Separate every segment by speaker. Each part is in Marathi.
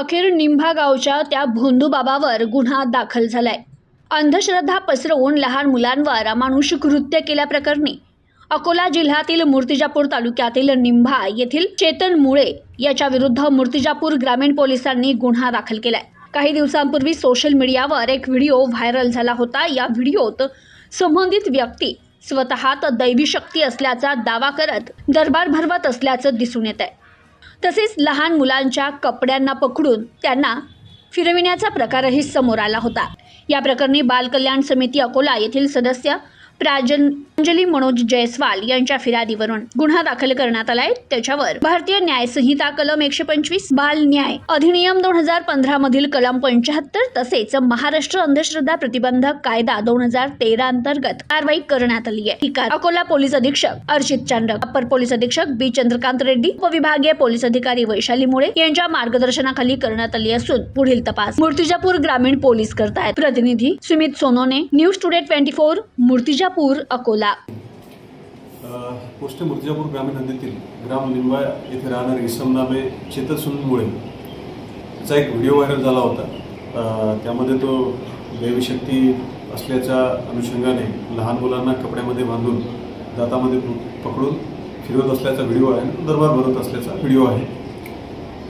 Speaker 1: अखेर निंभा गावच्या त्या भोंदू बाबावर गुन्हा दाखल झालाय। अंधश्रद्धा पसरवून लहान मुलांवर अमानुष कृत्य केल्याप्रकरणी अकोला जिल्ह्यातील मूर्तिजापूर तालुक्यातील निंभा येथील चेतन मुळे याच्या विरुद्ध मूर्तिजापूर ग्रामीण पोलिसांनी गुन्हा दाखल केलाय। काही दिवसांपूर्वी सोशल मीडियावर एक व्हिडिओ व्हायरल झाला होता। या व्हिडिओत संबंधित व्यक्ती स्वतःत दैवी शक्ती असल्याचा दावा करत दरबार भरवत असल्याचं दिसून येत आहे। तसेच लहान मुलांच्या कपड्यांना पकडून त्यांना फिरविण्याचा प्रकारही समोर आला होता। या प्रकरणी बाल कल्याण समिती अकोला येथील सदस्य प्रांजली मनोज जयस्वाल यांच्या फिर्यादीवरून गुन्हा दाखल करण्यात आलाय। त्याच्यावर भारतीय न्याय संहिता कलम 125, बाल न्याय अधिनियम 2015 मधील कलम 75 तसेच महाराष्ट्र अंधश्रद्धा प्रतिबंधक कायदा 2013 अंतर्गत कारवाई करण्यात आली आहे। अकोला पोलीस अधीक्षक अर्चित चांडक, अप्पर पोलीस अधीक्षक बी चंद्रकांत रेड्डी, उपविभागीय पोलीस अधिकारी वैशाली मुळे यांच्या मार्गदर्शनाखाली करण्यात आली असून पुढील तपास मूर्तिजापूर ग्रामीण पोलीस करतायत। प्रतिनिधी Sumit Sonone, news today 24, Murtijapur Akola.
Speaker 2: Post Murtijapur ग्रामीण हद्दीतील ग्राम निंबा येथे राहणारे इसम नामे चेतन सुनमुळे त्याचा एक व्हिडिओ व्हायरल झाला होता। त्यामध्ये तो दैवीशक्ती असल्याच्या अनुषंगाने लहान मुलांना कपड्यामध्ये बांधून दातामध्ये पकडून फिरवत असल्याचा व्हिडिओ आहे, दरबार भरत असल्याचा व्हिडिओ आहे।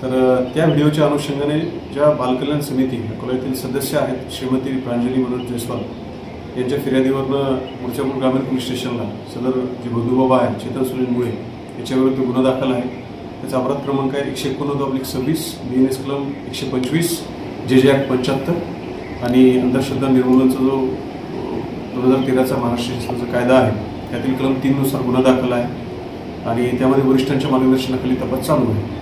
Speaker 2: तर त्या व्हिडिओच्या अनुषंगाने ज्या बालकल्याण समिती अकोला येथील सदस्य आहेत श्रीमती प्रांजली मनोज जयस्वाल यांच्या फिर्यादीवरनं मूर्तिजापूर ग्रामीण पोलीस स्टेशनला सदर जे बंधूबाबा आहेत चेतन सुनील मुळे याच्याविरुद्ध गुन्हा दाखल आहे। त्याचा अपराध क्रमांक आहे 189/26, BNS कलम 125, JJ ॲक्ट 75 आणि अंधश्रद्धा निर्मूलनाचा जो 2013चा महाराष्ट्र शासनाचा कायदा आहे त्यातील कलम 3 नुसार गुन्हा दाखल आहे आणि त्यामध्ये वरिष्ठांच्या मार्गदर्शनाखाली तपास चालू आहे।